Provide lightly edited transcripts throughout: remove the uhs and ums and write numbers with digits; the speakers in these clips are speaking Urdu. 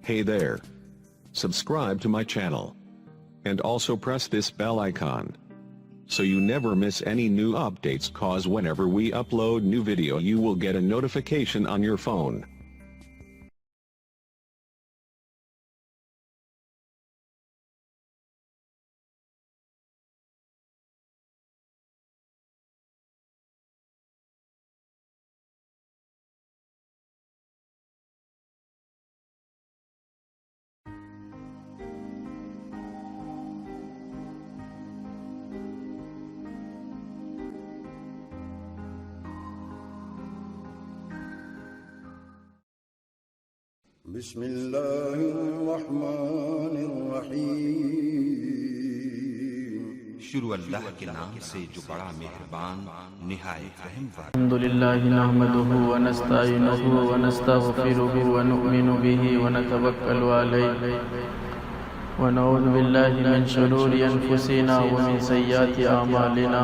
Hey there. Subscribe to my channel. And also press this bell icon, so you never miss any new updates, cause whenever we upload new video you will get a notification on your phone. بسم الله الرحمن الرحيم شروع اللہ کے نام سے جو بڑا مہربان نہایت رحم والا۔ الحمد لله نحمده ونستعينه ونستغفره ونؤمن به ونتوكل عليه ونعوذ بالله من شرور أنفسنا ومن سيئات أعمالنا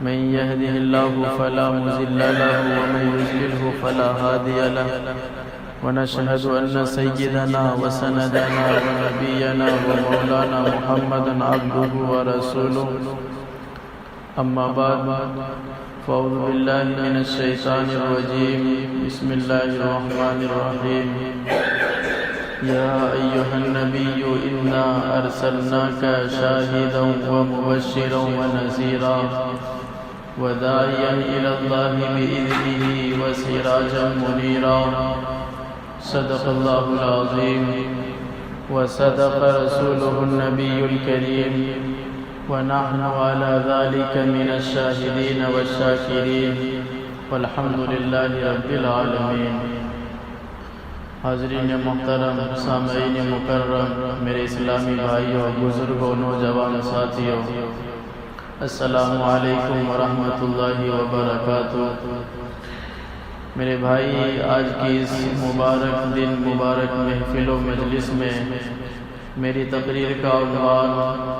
من يهده الله فلا مضل له ومن يضلل فلا هادي له ونشهد أن سيدنا وسندنا ونبينا ومولانا محمدا عبده ورسوله أما بعد فأعوذ بالله من الشيطان الرجيم بسم الله الرحمن الرحيم يا أيها النبي إنا أرسلناك شاهدا ومبشرا ونذيرا وداعيا إلى الله بإذنه وسراجا منيرا صدق الله العظيم وصدق رسوله النبي الكريم ونحن على ذلك من الشاهدين والشاكرين والحمد لله رب العالمين۔ حاضرین محترم، سامعین مکرم، میرے اسلامی بھائیوں، بزرگوں، نوجوان ساتھیوں، السلام علیکم ورحمۃ اللہ وبرکاتہ۔ میرے بھائی، آج کی اس مبارک دن، مبارک محفل و مجلس میں میری تقریر کا عنوان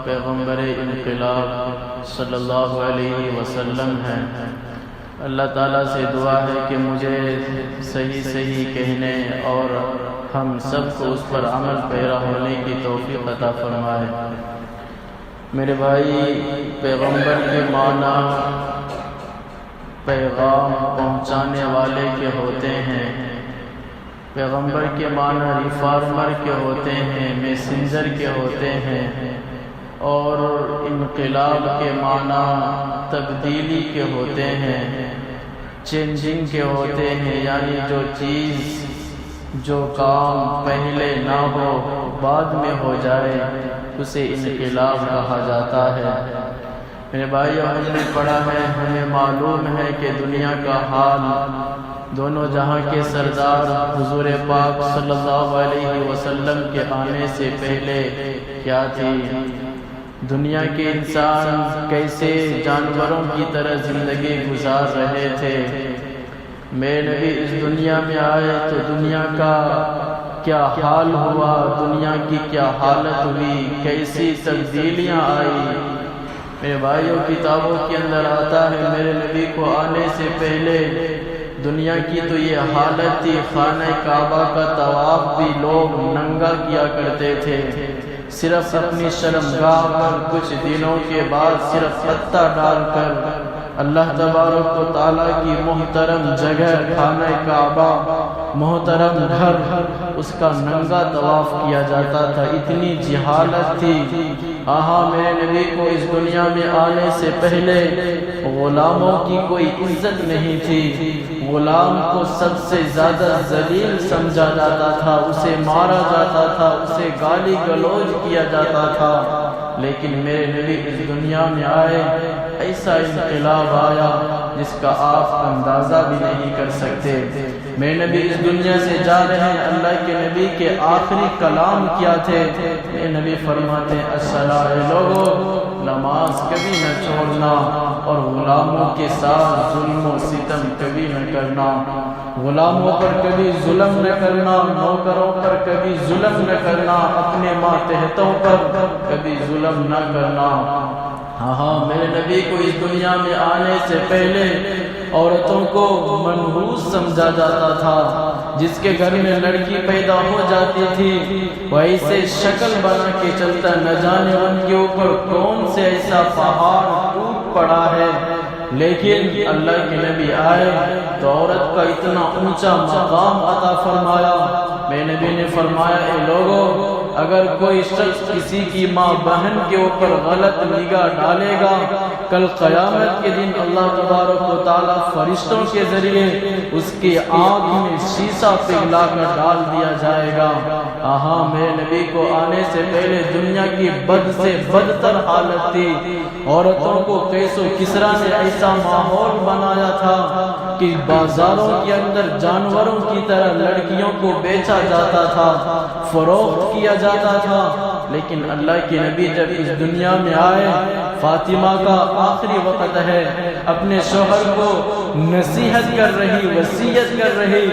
پیغمبر انقلاب صلی اللہ علیہ وسلم ہے۔ اللہ تعالیٰ سے دعا ہے کہ مجھے صحیح صحیح کہنے اور ہم سب کو اس پر عمل پیرا ہونے کی توفیق عطا فرمائے۔ میرے بھائی، پیغمبر کے معنی پیغام پہنچانے والے کے ہوتے ہیں، پیغمبر کے معنی ریفارمر کے ہوتے ہیں، میسنجر کے ہوتے ہیں، اور انقلاب کے معنی تبدیلی کے ہوتے ہیں، چینجنگ کے ہوتے ہیں، یعنی جو چیز، جو کام پہلے نہ ہو بعد میں ہو جائے اسے انقلاب کہا جاتا ہے۔ میرے بھائیو، ہم نے پڑھا ہے، ہمیں معلوم ہے کہ دنیا کا حال دونوں جہاں کے سردار حضور پاک صلی اللہ علیہ وسلم کے آنے سے پہلے کیا تھی۔ دنیا کے انسان کیسے جانوروں کی طرح زندگی گزار رہے تھے۔ میرے نبی اس دنیا میں آئے تو دنیا کا کیا حال ہوا، دنیا کی کیا حالت ہوئی، کیسی تبدیلیاں آئی۔ میرے بھائیوں، کتابوں کے اندر آتا ہے میرے نبی کو آنے سے پہلے دنیا کی تو یہ حالت تھی، خانہ کعبہ کا طواف بھی لوگ ننگا کیا کرتے تھے، صرف اپنی شرمگاہ پر کچھ دنوں کے بعد صرف پتہ ڈال کر اللہ تبارک و تعالیٰ کی محترم جگہ خانہ کعبہ، محترم گھر، اس کا ننگا طواف کیا جاتا تھا۔ اتنی جہالت تھی۔ میرے نبی کو اس دنیا میں آنے سے پہلے غلاموں کی کوئی عزت نہیں تھی، غلام کو سب سے زیادہ ذلیل سمجھا جاتا تھا، اسے مارا جاتا تھا، اسے گالی گلوچ کیا جاتا تھا۔ لیکن میرے نبی اس دنیا میں آئے، ایسا انقلاب آیا جس کا آپ اندازہ بھی نہیں کر سکتے۔ میرے نبی اس دنیا سے جا رہے ہیں، اللہ کے نبی کے آخری کلام کیا تھے؟ میرے نبی فرماتے ہیں، الصلاۃ، لوگو نماز کبھی نہ چھوڑنا اور غلاموں کے ساتھ ظلم و ستم کبھی نہ کرنا، غلاموں پر کبھی ظلم نہ کرنا، نوکروں پر کبھی ظلم نہ کرنا، اپنے ماتحتوں پر کبھی ظلم نہ کرنا۔ ہاں میرے نبی کو اس دنیا میں آنے سے پہلے عورتوں کو منحوس سمجھا جاتا تھا. جس کے گھر میں لڑکی پیدا ہو جاتی تھی وہ ایسے شکل بنا کے چلتا، نہ جانے ان کے اوپر کون سے ایسا پہاڑ ٹوٹ پڑا ہے. لیکن اللہ کے نبی آئے تو عورت کا اتنا اونچا مقام عطا فرمایا. میرے نبی نے فرمایا، اے لوگوں، اگر کوئی شخص کسی کی ماں بہن کے اوپر غلط نگاہ ڈالے گا، کل قیامت کے دن اللہ تبارک و تعالیٰ فرشتوں کے ذریعے اس کی آنکھ میں شیشہ پگھلا کر ڈال دیا جائے گا. میرے نبی کو آنے سے پہلے دنیا کی بد سے بدتر حالت تھی. عورتوں کو قیس و کسریٰ نے ایسا ماحول بنایا تھا کہ بازاروں کے اندر جانوروں کی طرح لڑکیوں کو بیچا جاتا تھا، فروخت کیا جاتا تھا. لیکن اللہ کے نبی جب اس دنیا میں آئے، فاطمہ کا آخری وقت ہے، اپنے شوہر کو نصیحت کر رہی، وصیت کر رہی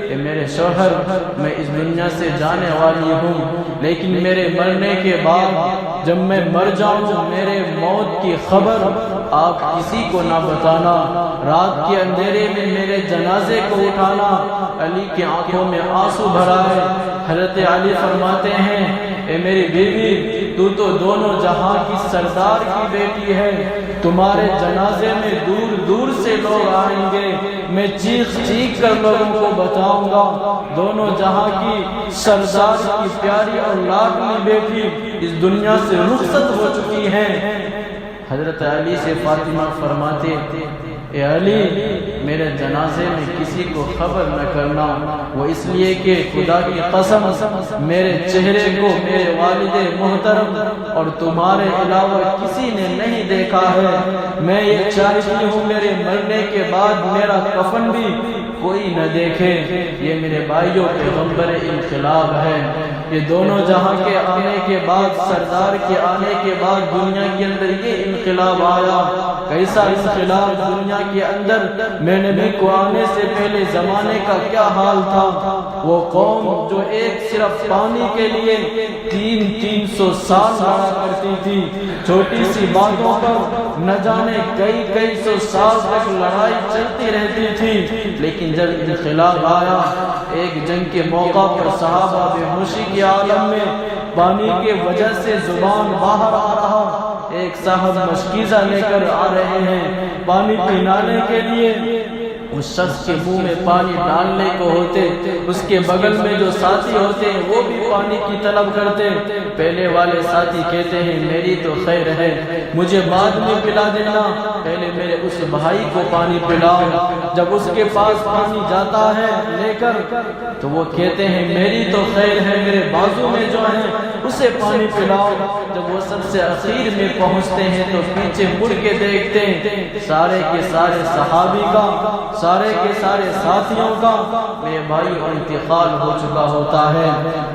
کہ میرے شوہر، میں اس دنیا سے جانے والی ہوں، لیکن میرے مرنے کے بعد جب میں مر جاؤں، میرے موت کی خبر آپ کسی کو نہ بتانا. رات کے اندھیرے میں میرے جنازے کو اٹھانا. علی کی آنکھوں میں آنسو بھرا ہے. حضرت علی فرماتے ہیں، اے میری بیوی، تو دونوں جہاں کی سردار کی بیٹی ہے. تمہارے جنازے میں دور دور سے لوگ آئیں گے، میں چیخ چیخ کر لوگوں کو بتاؤں گا دونوں جہاں کی سردار کی پیاری اور لاڈلی بیٹی اس دنیا سے رخصت ہو چکی ہے. حضرت علی سے فاطمہ فرماتے، اے علی، میرے جنازے میں کسی کو خبر نہ کرنا. وہ اس لیے کہ خدا کی قسم میرے چہرے کو میرے والد محترم اور تمہارے علاوہ کسی نے نہیں دیکھا ہے. میں یہ چاہتی ہوں میرے مرنے کے بعد میرا کفن بھی کوئی نہ دیکھے. یہ میرے بھائیوں پیغمبر انقلاب ہے. یہ دونوں جہاں کے آنے کے بعد، سردار کے آنے کے بعد دنیا کے اندر یہ انقلاب آیا. کیسا انقلاب دنیا کے اندر! میرے نبی کو آنے سے پہلے زمانے کا کیا حال تھا. وہ قوم جو ایک صرف پانی کے لیے 300 سال لڑا کرتی تھی، چھوٹی سی باتوں پر نہ جانے کئی سو سال تک لڑائی چلتی رہتی تھی. لیکن جب انقلاب آیا، ایک جنگ کے موقع پر صحابہ بے ہوشی کے عالم میں پانی کے وجہ سے زبان باہر آ رہا. ایک صاحب مشکیزہ لے کر آ رہے ہیں پانی پلانے کے لیے. اس شخص کے منہ میں پانی ڈالنے کو ہوتے، اس کے بغل میں جو ساتھی ہوتے ہیں وہ بھی پانی کی طلب کرتے. پہلے والے ساتھی کہتے ہیں میری تو خیر ہے، مجھے بعد میں پلا دینا، پہلے میرے اس بھائی کو پانی پلاؤ. جب اس کے پاس پانی جاتا ہے لے کر تو وہ کہتے ہیں میری تو خیر ہے، میرے بازو میں جو ہے اسے پانی پلاؤ. جب وہ سب سے اخیر میں پہنچتے ہیں تو پیچھے مڑ کے دیکھتے ہیں سارے کے سارے صحابی کا، سارے کے سارے ساتھیوں کا میرے بھائی انتقال ہو چکا ہوتا ہے.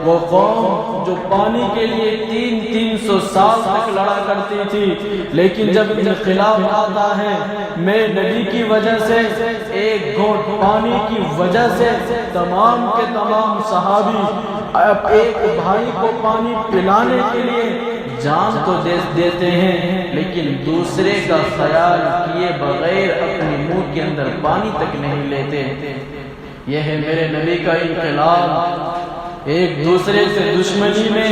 وہ قوم جو پانی کے لیے 300 سال تک لڑا کرتی تھی، لیکن جب انقلاب آتا ہے میں نبی کی وجہ سے، ایک گھونٹ پانی کی وجہ سے تمام کے تمام صحابی اب ایک بھائی کو پانی پلانے کے لیے جان تو دیتے ہیں، لیکن دوسرے کا خیال کیے بغیر اپنے منہ کے اندر پانی تک نہیں لیتے. یہ ہے میرے نبی کا انقلاب. ایک دوسرے سے دشمنی میں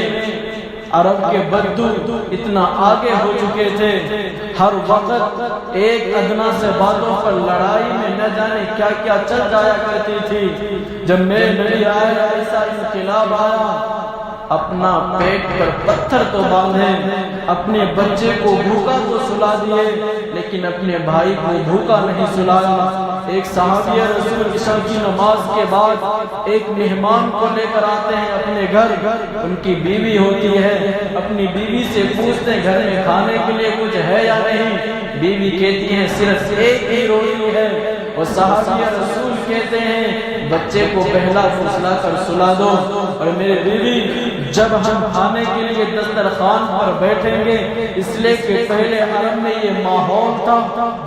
عرب کے بدو اتنا آگے ہو چکے تھے، ہر وقت ایک ادنا سے باتوں پر لڑائی میں نہ جانے کیا کیا چل جایا کرتی تھی. جب میرے نبی آئے ایسا انقلاب آیا، اپنا پیٹ پر پتھر تو باندھے، اپنے بچے کو بھوکا تو سلا دیے، لیکن اپنے بھائی کو بھوکا نہیں سلایا. ایک صحابی رسول عشاء کی نماز کے بعد ایک مہمان کو لے کر آتے ہیں اپنے گھر. ان کی بیوی ہوتی ہے، اپنی بیوی سے پوچھتے ہیں گھر میں کھانے کے لیے کچھ ہے یا نہیں. بیوی کہتی ہے صرف ایک ہی روٹی ہے. اور صحابی رسول کہتے ہیں بچے کو پہلا پھسلا کر سلا دو، اور میرے بیوی جب ہم کھانے کے لیے دسترخوان پر بیٹھیں گے، اس لیے کہ پہلے عرب میں یہ ماحول تھا،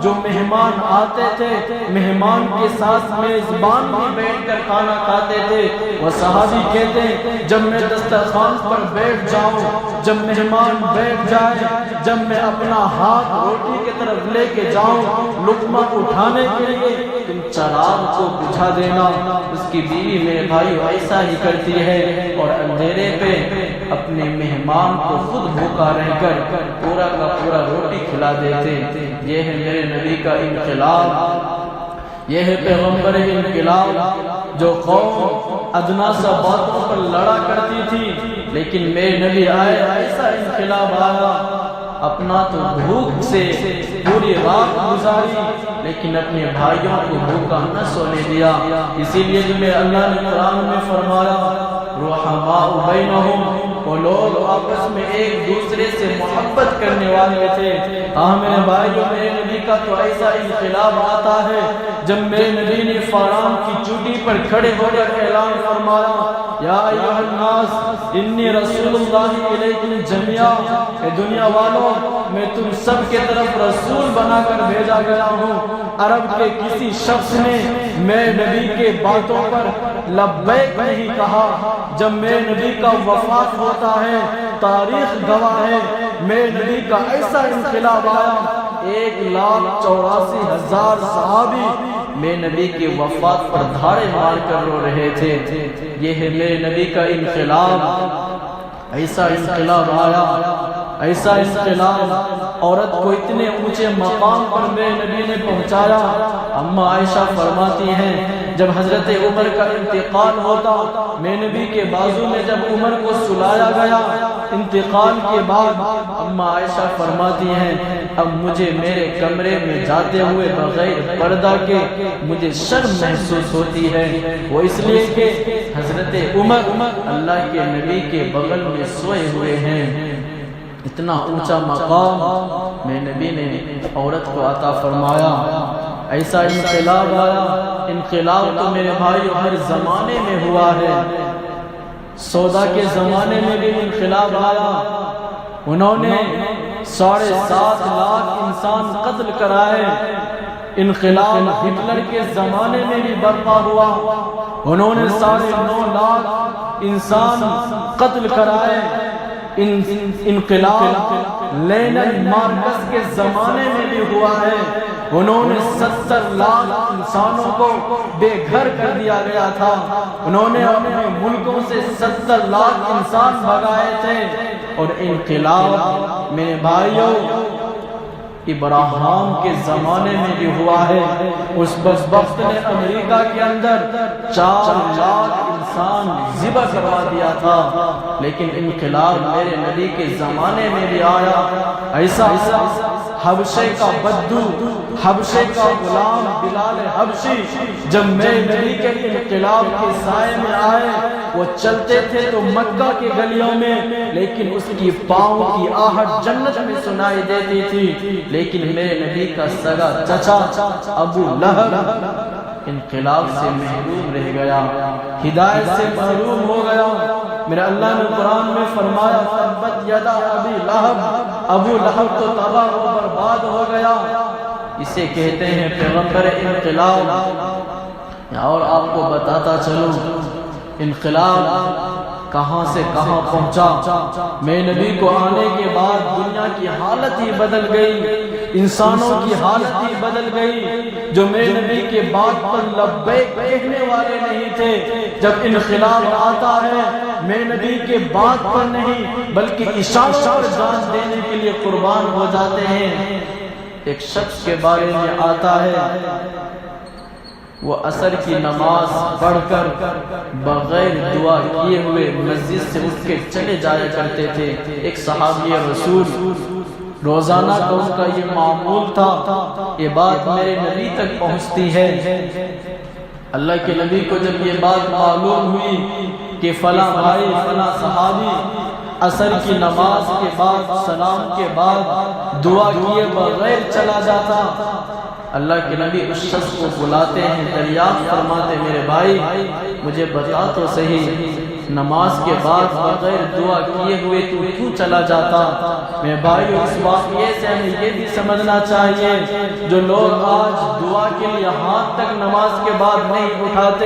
جو مہمان آتے تھے مہمان کے ساتھ میزبان بھی بیٹھ کر کھانا کھاتے تھے۔ وہ صحابی کہتے ہیں جب میں دسترخوان پر بیٹھ جاؤں، جب مہمان بیٹھ جائے، جب میں اپنا ہاتھ روٹی کی طرف لے کے جاؤں لقمہ اٹھانے کے لیے، تم چراغ کو بجھا دینا۔ اس کی بیوی میرے بھائی ایسا ہی کرتی ہے، اور اندھیرے پہ اپنے مہمان کو خود بھوکا رہ کر پورا کا پورا روٹی کھلا دیتے۔ یہ ہے میرے نبی کا انقلاب، یہ ہے پیغمبر انقلاب۔ جو قوم ادنا سا باتوں پر لڑا کرتی تھی، لیکن میرے نبی آئے، ایسا انقلاب آیا۔ اپنا تو بھوک سے پوری رات گزاری، لیکن اپنے بھائیوں کو بھوکا نہ سونے دیا۔ اسی لیے جو اللہ نے قرآن میں فرمایا رحماء بینہم، وہ لوگ آپس میں ایک دوسرے سے محبت کرنے والے تھے۔ میرے بھائیوں، میرے نبی کا تو ایسا انقلاب آتا ہے جب میرے نبی نے فاران کی چوٹی پر کھڑے ہو کر اعلان فرمایا یا ایھا الناس انی رسول اللہ الیکم جمیعا، اے دنیا والوں میں تم سب کے طرف رسول بنا کر بھیجا گیا ہوں۔ عرب کے کسی شخص نے میرے نبی کے باتوں پر لبیک نہیں کہا۔ جب میرے نبی کا وفات ہوتا ہے، تاریخ گواہ ہے، میرے نبی کا ایسا انقلاب آیا، 1,84,000 صحابی میرے نبی کی وفات پر دھاڑے مار کر رو رہے تھے۔ یہ ہے میرے نبی کا انقلاب۔ ایسا انقلاب آیا، ایسا انقلاب عورت کو اتنے اونچے مقام پر میرے نبی نے پہنچایا۔ اما عائشہ فرماتی ہیں جب حضرت عمر کا انتقال ہوتا، میرے نبی کے بازو میں جب عمر کو سلایا گیا انتقال کے بعد، اما عائشہ فرماتی ہیں اب مجھے میرے کمرے میں جاتے ہوئے بغیر پردہ کے مجھے شرم محسوس ہوتی ہے۔ وہ اس لیے کہ حضرت عمر اللہ کے نبی کے بغل میں سوئے ہوئے ہیں۔ اتنا اونچا مقام میرے نبی نے عورت کو عطا فرمایا۔ ایسا انقلاب آیا، انقلاب تو میرے بھائی ہر زمانے میں ہوا ہے۔ سودا کے زمانے میں بھی انقلاب آیا، انہوں نے 7.5 لاکھ انسان قتل کرائے۔ انقلاب ہٹلر کے زمانے میں بھی برپا ہوا، انہوں نے 9.5 لاکھ انسان قتل کرائے۔ انقلاب لینن مارکس کے زمانے میں بھی ہوا ہے، انہوں نے 70 لاکھ انسانوں کو بے گھر کر دیا گیا تھا، انہوں نے اپنے ملکوں سے 70 لاکھ انسان بھگائے تھے۔ اور انقلاب میرے بھائیوں ابراہیم کے زمانے میں بھی ہوا ہے۔ اس بدبخت نے امریکہ کے اندر 4 لاکھ انسان ذبح کروا دیا تھا، لیکن انقلاب میرے نبی کے زمانے میں بھی آیا۔ ایسا حبشے کا بدو، حبشے کا غلام بلال حبشی جب میرے نبی کے انقلاب کے سائے میں آئے، وہ چلتے تھے تو مکہ کے گلیوں میں، لیکن اس کی پاؤں کی آہٹ جنت میں سنائی دیتی تھی۔ لیکن میرے نبی کا سگا چچا ابو لہب انقلاب سے محروم رہ گیا، ہدایت سے محروم ہو گیا۔ میرا اللہ نے قرآن میں فرمایا تبت یدا ابی لہب، ابو لہب تو تباہ و برباد ہو گیا۔ اسے کہتے ہیں پیغمبر انقلاب۔ اور آپ کو بتاتا چلوں انقلاب کہاں سے کہاں پہنچا۔ میرے نبی کو آنے کے بعد دنیا کی حالت ہی بدل گئی، انسانوں کی حالت ہی بدل گئی۔ جو میرے نبی کے بات پر لبیک کہنے والے نہیں تھے، جب انقلاب آتا ہے میرے نبی کے بات پر نہیں بلکہ اشاروں پر جان دینے کے لیے قربان ہو جاتے ہیں۔ ایک شخص کے بارے میں آتا ہے وہ عصر کی نماز پڑھ کر بغیر دعا کیے ہوئے مسجد سے اٹھ کے چلے جایا کرتے تھے۔ ایک صحابی رسول روزانہ کا ان کا یہ معمول تھا۔ یہ بات میرے نبی تک پہنچتی ہے۔ اللہ کے نبی کو جب یہ بات معلوم ہوئی کہ فلاں بھائی فلاں صحابی عصر کی نماز کے بعد سلام کے بعد دعا کیے بغیر چلا جاتا، اللہ کے نبی اس شخص کو بلاتے ہیں، دریافت فرماتے میرے بھائی مجھے بتا تو صحیح نماز کے بعد بغیر دعا کیے ہوئے تو کیوں چلا جاتا؟ میرے بھائی اس واقعے سے ہمیں یہ بھی سمجھنا چاہیے جو لوگ آج دعا کے لیے ہاتھ تک نماز کے بعد نہیں اٹھاتے،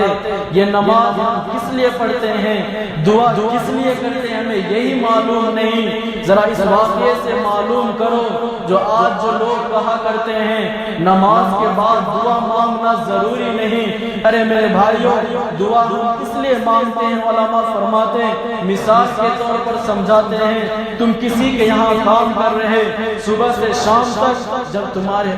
یہ نماز ہم کس لیے پڑھتے ہیں، دعا کس لیے کرتے ہیں، ہمیں یہی معلوم نہیں۔ ذرا اس واقعے سے معلوم کرو جو آج جو لوگ کہا کرتے ہیں نماز کے بعد دعا مانگنا ضروری نہیں، ارے میرے بھائیوں دعا ہم اس لیے مانگتے ہیں، علماء فرماتے ہیں مثال کے طور پر سمجھاتے ہیں تم کسی کے یہاں کام کر رہے صبح سے شام تک، جب تمہارے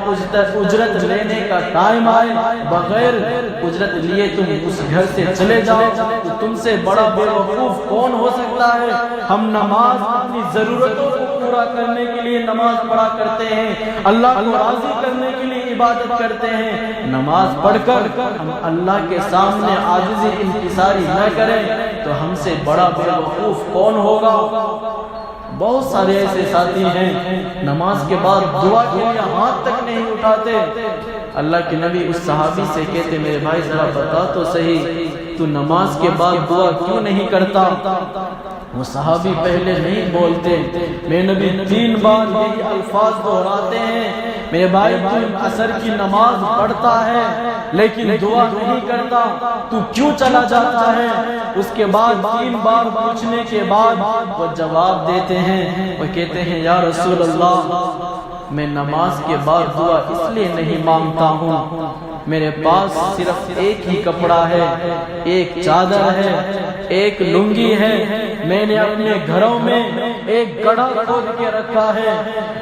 اجرت لینے کا ٹائم آئے بغیر اجرت لیے تم اس گھر سے چلے جاؤ تو تم سے بڑا بے وقوف کون ہو سکتا ہے؟ ہم نماز اپنی ضرورتوں کو پورا کرنے کے لیے نماز پڑھا کرتے ہیں، اللہ کو راضی کرنے کے لیے عبادت کرتے ہیں، نماز پڑھ کر ہم اللہ کے سامنے عاجزی انکساری نہ کریں تو ہم سے بڑا بے وقوف کون ہوگا؟ بہت سارے ایسے ساتھی ہیں نماز کے بعد دعا کے لیے ہاتھ تک نہیں اٹھاتے۔ اللہ کے نبی اس صحابی سے کہتے میرے بھائی ذرا بتا تو صحیح تو نماز کے بعد دعا کیوں نہیں کرتا؟ وہ صحابی پہلے نہیں بولتے، میرے نبی 3 بار یہی الفاظ دہراتے ہیں میرے بھائی تو عصر کی نماز پڑھتا ہے لیکن دعا نہیں کرتا، تو کیوں چلا جاتا ہے؟ اس کے بعد 3 بار پوچھنے کے بعد وہ جواب دیتے ہیں، وہ کہتے ہیں یا رسول اللہ میں نماز کے بعد دعا اس لیے نہیں مانگتا ہوں، میرے پاس صرف ایک ہی کپڑا ہے، ایک چادر ہے، ایک لنگی ہے، میں نے اپنے گھروں میں ایک گڑھا کھود کے رکھا ہے۔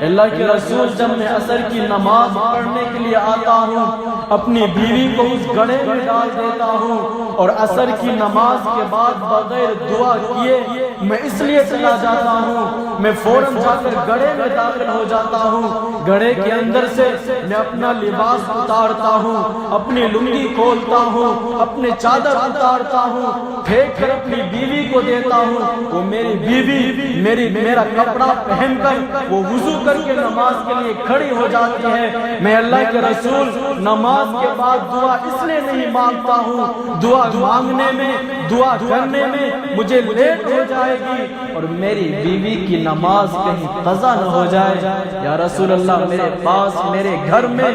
اللہ کے رسول جب میں عصر کی نماز پڑھنے کے لیے آتا ہوں اپنی بیوی کو اس گڑھے میں ڈال دیتا ہوں اور عصر کی نماز کے بعد بغیر دعا کیے میں اس لیے چلا جاتا ہوں، میں فوراً جا کر گڑھے میں داخل ہو جاتا ہوں، گڑھے کے اندر سے میں اپنا لباس اتارتا ہوں، اپنی لنگی کھولتا ہوں، اپنے چادر اتارتا ہوں، پھینک کر اپنی بیوی کو دیتا ہوں، وہ میری بیوی میرا کپڑا پہن کر وہ وضو کر کے نماز کے لیے کھڑی ہو جاتی ہے۔ میں اللہ کے رسول نماز کے بعد دعا اس لیے نہیں مانگتا ہوں، دعا مانگنے میں دعا کرنے میں مجھے لیٹ ہو جائے گی اور میری بیوی کی نماز کہیں قضا نہ ہو جائے۔ یا رسول اللہ میرے پاس میرے گھر میں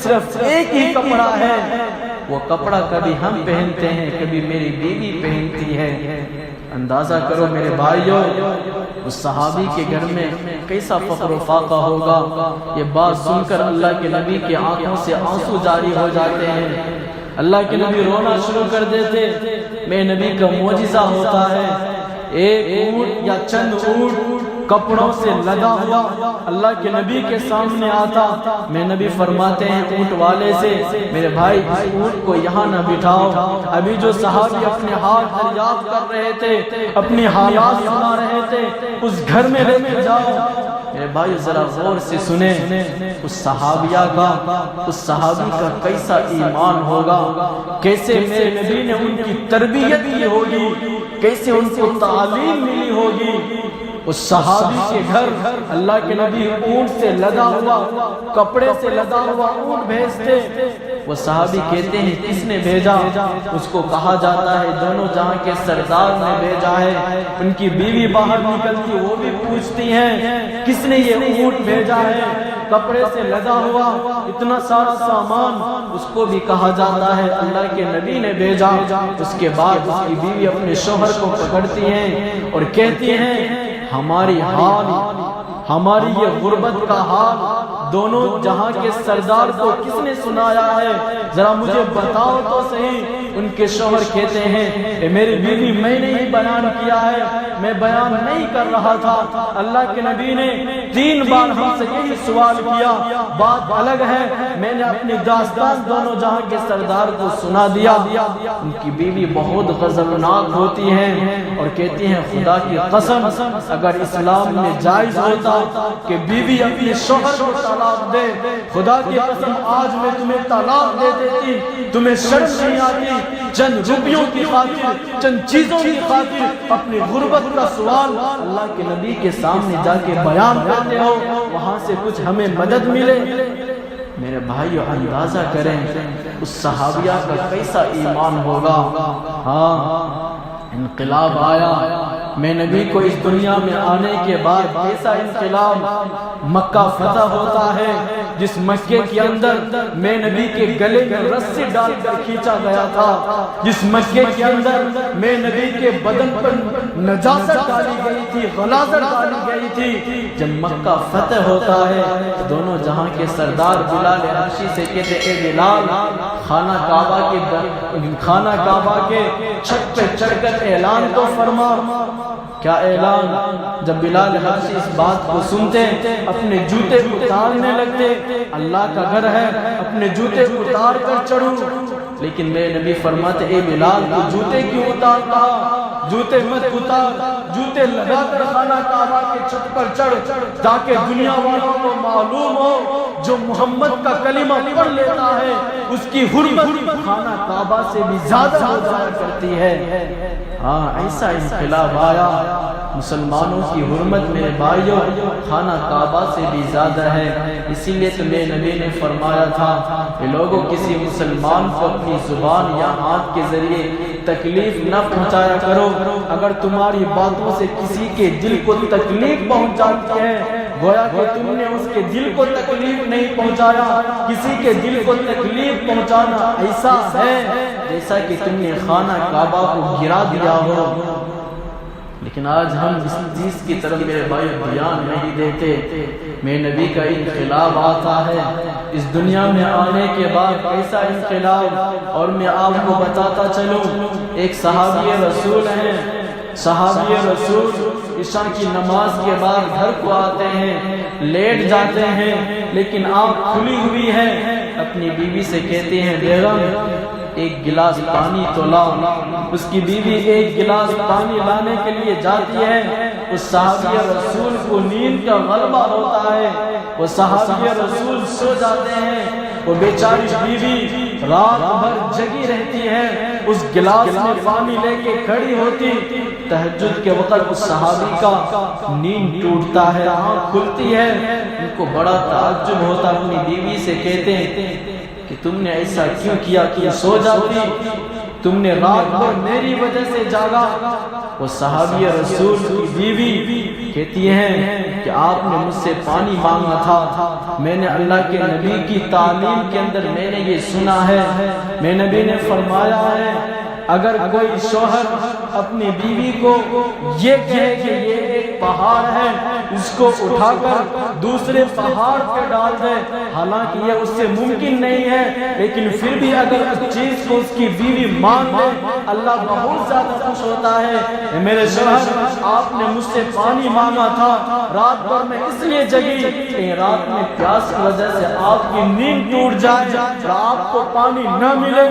صرف ایک ہی کپڑا ہے، وہ کپڑا کبھی ہم پہنتے ہیں کبھی میری بیوی پہنتی ہے۔ اندازہ کرو میرے بھائیوں اس صحابی کے گھر میں کیسا فخر و فاقہ ہوگا۔ یہ بات سن کر اللہ کے نبی کی آنکھوں سے آنسو جاری ہو جاتے ہیں، اللہ کے نبی رونا شروع کر دیتے۔ میرے نبی کا معجزہ ہوتا ہے ایک اونٹ یا چند اونٹ کپڑوں سے لدا ہوا اللہ کے نبی کے سامنے آتا، میں نبی فرماتے ہیں اونٹ والے سے میرے بھائی اس اونٹ کو یہاں نہ بٹھاؤ، ابھی جو صحابی اپنے حال دریافت کر رہے تھے اپنی حالات سنا رہے تھے اس گھر میں لے کر جاؤ۔ میرے بھائی ذرا غور سے سنیں اس صحابیہ کا اس صحابی کا کیسا ایمان ہوگا، کیسے میرے نبی نے ان کی تربیت کی ہوگی، کیسے ان کو تعلیم ملی ہوگی۔ اس صحابی کے گھر اللہ کے نبی اونٹ سے لدا ہوا کپڑے سے لدا ہوا اونٹ بھیجتے، وہ صحابی کہتے ہیں کس نے بھیجا؟ اس کو کہا جاتا ہے دونوں جہاں کے سردار نے بھیجا ہے۔ ان کی بیوی باہر نکلتی وہ بھی پوچھتی ہیں کس نے یہ اونٹ بھیجا ہے، کپڑے سے لدا ہوا اتنا سارا سامان، اس کو بھی کہا جاتا ہے اللہ کے نبی نے بھیجا۔ اس کے بعد اس کی بیوی اپنے شوہر کو پکڑتی ہیں اور کہتی ہیں ہماری حال ہماری یہ غربت کا حال دونوں جہاں کے سردار کو کس نے سنایا ہے، ذرا مجھے بتاؤ تو صحیح۔ ان کے شوہر کہتے ہیں اے میری بیوی میں نے ہی بیان کیا ہے، میں بیان نہیں کر رہا تھا، اللہ کے نبی نے 3 بار ہم سے یہی سوال کیا، بات الگ ہے، میں نے اپنی داستان دونوں جہاں کے سردار کو سنا دیا۔ ان کی بیوی بہت غضبناک ہوتی ہیں اور کہتی ہیں خدا کی قسم اگر اسلام میں جائز ہوتا کہ بیوی اپنے شوہر کو طلاق دے، خدا کی قسم آج میں تمہیں طلاق دے دیتی، تمہیں شرم نہیں آتی؟ چند روپیوں کی خاطر چند چیزوں کی خاطر اپنی غربت کا سوال اللہ کے نبی کے سامنے جا کے بیان کرتے ہو، وہاں سے کچھ ہمیں مدد ملے۔ میرے بھائیو اندازہ کریں اس صحابیہ کا کیسا ایمان ہوگا۔ ہاں انقلاب آیا، میں نبی کو اس دنیا میں آنے کے بعد کیسا انقلاب، مکہ فتح ہوتا ہے، جس مکے کے اندر میں نبی کے گلے میں رسی ڈال کر کھینچا گیا تھا، جس مکے کے اندر میں نبی کے بدن پر نجاست ڈالی گئی تھی، غلاظت ڈالی گئی تھی، جب مکہ فتح ہوتا ہے دونوں جہاں کے سردار بلال حبشی سے کہتے اے بلال خانہ کعبہ کے چھت پہ چڑھ کر اعلان تو فرما۔ کیا اعلان؟ جب بلال حبشی اس بات کو سنتے اپنے جوتے اتارنے لگتے، اللہ کا گھر ہے اپنے جوتے اتار کر چڑھوں، لیکن میرے نبی فرماتے اے بلال تو جوتے کیوں اتارتا، جوتے مت اتار، جوتے لگا کر خانہ کعبہ کے چھت پر چڑھ تاکہ دنیا والوں کو معلوم ہو جو محمد کا کلمہ پڑھ لیتا ہے اس کی حرمت خانہ کعبہ سے بھی زیادہ ہو جایا کرتی ہے۔ ہاں ایسا انقلاب آیا، مسلمانوں کی حرمت میرے بھائیوں خانہ کعبہ سے بھی زیادہ ہے۔ اسی لیے تو میرے نبی نے فرمایا تھا کہ لوگوں کسی مسلمان کو اپنی زبان یا ہاتھ کے ذریعے تکلیف نہ پہنچایا کرو، اگر تمہاری باتوں سے کسی کے دل کو تکلیف پہنچ جاتی ہے گویا کہ تم نے اس کے دل کو تکلیف نہیں پہنچایا۔ کسی کے دل کو تکلیف پہنچانا ایسا ہے جیسا کہ تم نے خانہ کعبہ کو گرا دیا ہو۔ لیکن آج ہم اس چیز کی طرف میرے بھائی دھیان نہیں دیتے۔ میرے نبی کا انقلاب آتا ہے، اس دنیا میں آنے کے بعد ایسا انقلاب، اور میں آپ کو بتاتا چلوں ایک صحابی رسول ہیں، صحابی رسول عشاء کی نماز کے بعد گھر کو آتے ہیں، لیٹ جاتے ہیں، لیکن آنکھ کھلی ہوئی ہے، اپنی بیوی سے کہتے ہیں بیگم ایک گلاس پانی تو لاؤ۔ اس کی بیوی ایک گلاس پانی لانے کے لیے جاتی ہے، اس صحابی رسول کو نیند کا غلبہ ہوتا ہے، وہ صحابی رسول سو جاتے ہیں، وہ بیچاری بیوی رات بھر جگی رہتی ہے، اس گلاس میں پانی لے کے کھڑی ہوتی، تہجد کے وقت اس صحابی کا نیند ٹوٹتا ہے، آنکھ کھلتی ہے، ان کو بڑا تعجب ہوتا، اپنی بیوی سے کہتے ہیں کہ تم نے ایسا کیوں کیا، تم سو جاتی، تم نے رات بھر میری وجہ سے جاگا۔ وہ صحابی رسول کی بیوی کہتی ہیں کہ آپ نے مجھ سے پانی مانگا تھا، میں نے اللہ کے نبی کی تعلیم کے اندر میں نے یہ سنا ہے، میں نبی نے فرمایا ہے اگر کوئی شوہر اپنی بیوی کو یہ کہے کہ یہ ایک پہاڑ ہے اس کو اٹھا کر دوسرے پہاڑ پہ ڈال دے، حالانکہ یہ اس سے ممکن نہیں ہے، لیکن پھر بھی اگر اس چیز کو اس کی بیوی مان لے اللہ بہت زیادہ خوش ہوتا ہے۔ میرے شوہر آپ نے مجھ سے پانی مانگا تھا، رات بھر میں اس لیے جگی کہ رات میں پیاس کی وجہ سے آپ کی نیند ٹوٹ جائے اور آپ کو پانی نہ ملے،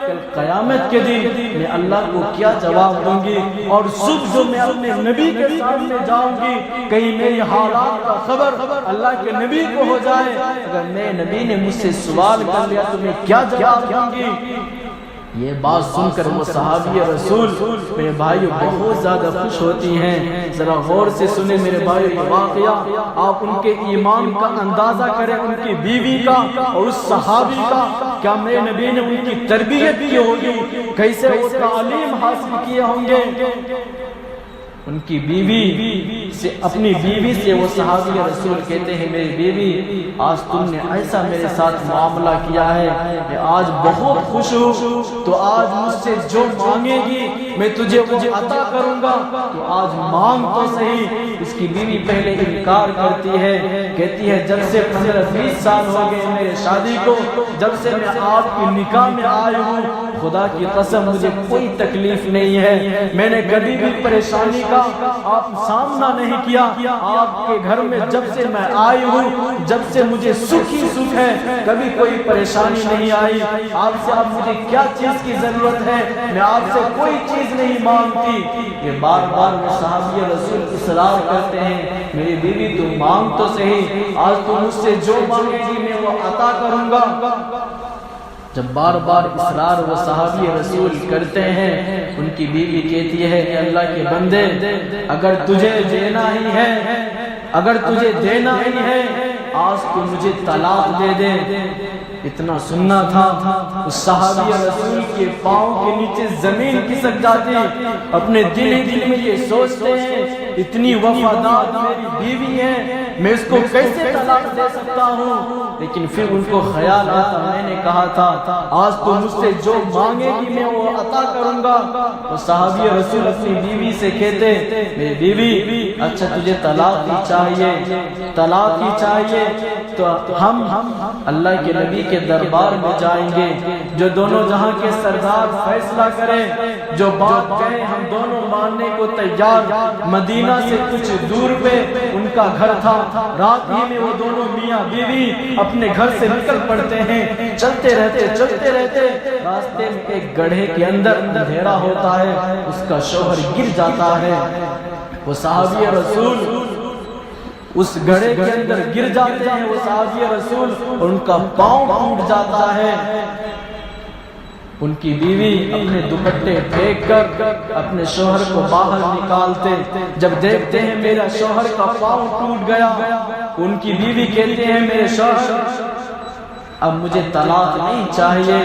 کل قیامت کے دن میں اللہ کو کیا جواب دوں گی، اور صبح جو میں اپنے نبی کے سامنے جاؤں گی کہیں میری حالات کا خبر اللہ کے نبی کو ہو جائے، اگر میں نبی نے مجھ سے سوال کر لیا تو میں کیا جواب دوں گی۔ یہ بات سن کر وہ صحابی رسول میرے بھائیو بہت زیادہ خوش ہوتی ہیں۔ ذرا غور سے سنیں میرے بھائیو واقعہ، آپ ان کے ایمان کا اندازہ کریں، ان کی بیوی کا اور اس صحابی کا، کیا میرے نبی نے ان کی تربیت کی ہوگی، کیسے وہ تعلیم حاصل کیے ہوں گے۔ ان کی بیوی سے اپنی بیوی سے وہ صحابی رسول کہتے ہیں میری بیوی آج تم نے ایسا میرے ساتھ معاملہ کیا ہے میں آج بہت خوش ہوں، تو آج مجھ سے جو مانگے گی میں تجھے وہ عطا کروں گا، تو آج مانگ تو صحیح۔ اس کی بیوی پہلے انکار کرتی ہے، کہتی ہے جب سے 15-20 سال ہو گئے میرے شادی کو، جب سے میں آپ کی نکاح میں آئی ہوں خدا کی قسم مجھے کوئی تکلیف نہیں ہے، میں نے کبھی بھی پریشانی کا آپ سامنا نہیں کیا، آپ کے گھر میں جب سے میں آئی ہوں جب سے مجھے سکھ ہی سکھ ہے، کبھی کوئی پریشانی نہیں آئی، آپ سے اب مجھے کیا چیز کی ضرورت ہے، میں آپ سے کوئی چیز نہیں مانگتی۔ یہ بار بار وہ صحابی رسول اصرار کرتے ہیں میری بیوی تم مانگ تو صحیح، آج تم مجھ سے جو مانگے گی میں وہ عطا کروں گا۔ جب بار بار اصرار وہ صحابی رسول کرتے ہیں ان کی بیوی کہتی ہے کہ اللہ کے بندے اگر تجھے دینا ہی ہے، اگر تجھے دینا ہی ہے آج تو مجھے طلاق دے دے۔ اتنا سننا تھا، اس صحابی رسول کے پاؤں کے نیچے زمین کھسک جاتی، اپنے دل میں یہ سوچتے ہیں اتنی وفادار میری بیوی ہے، میں اس کو کیسے طلاق دے سکتا ہوں؟ لیکن پھر ان کو خیال آتا، میں نے کہا تھا آج تو مجھ سے جو مانگے گی میں وہ عطا کروں گا۔ وہ صحابی رسول اپنی بیوی سے کہتے، میری بیوی اچھا تجھے طلاق ہی چاہیے، طلاق ہی چاہیے تو ہم اللہ کے نبی کے دربار میں جائیں گے، جو دونوں جہاں کے سردار فیصلہ کریں، جو بات کہیں ہم دونوں ماننے کو تیار۔ مدینہ سے کچھ دور پہ ان کا گھر تھا، رات ہی میں وہ دونوں میاں بیوی اپنے گھر سے نکل پڑتے ہیں، چلتے رہتے راستے میں ایک گڑھے کے اندر اندھیرا ہوتا ہے، اس کا شوہر گر جاتا ہے۔ وہ صحابی رسول اس گڑھے کے اندر گر جاتے ہیں، وہ صحابی رسول، اور ان کا پاؤں ٹوٹ جاتا ہے۔ ان کی بیوی اپنے دوپٹے پھینک کر اپنے شوہر کو باہر نکالتے، جب دیکھتے ہیں میرا شوہر کا پاؤں ٹوٹ گیا، ان کی بیوی کہتے ہیں میرے شوہر اب مجھے طلاق نہیں چاہیے،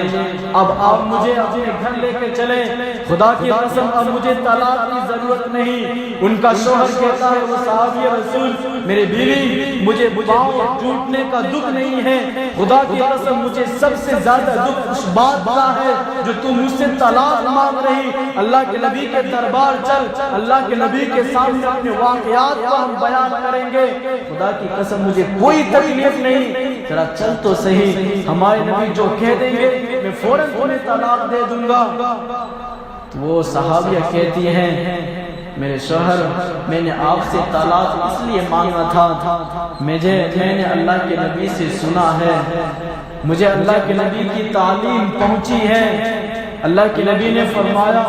اب آپ مجھے اپنے گھر لے کے چلیں، خدا کی قسم اب مجھے طلاق کی ضرورت نہیں۔ ان کا شوہر کہتا ہے وہ صحابی رسول، میرے بیوی مجھے پاؤں ٹوٹنے کا دکھ نہیں ہے، خدا کی قسم مجھے سب سے زیادہ دکھ اس بات کا ہے جو تم مجھ سے طلاق مانگ رہی۔ اللہ کے نبی کے دربار چل، اللہ کے نبی کے سامنے اپنے واقعات کو ہم بیان کریں گے، خدا کی قسم مجھے کوئی تکلیف نہیں، ذرا چل تو صحیح، ہمارے نبی جو کہہ دیں گے میں فوراً تمہیں طلاق دے دوں گا۔ تو وہ صحابیہ کہتی ہیں میرے شوہر میں نے آپ سے طلاق اس لیے مانگا تھا، میں نے اللہ کے نبی سے سنا ہے، مجھے اللہ کے نبی کی تعلیم پہنچی ہے، اللہ کے نبی نے فرمایا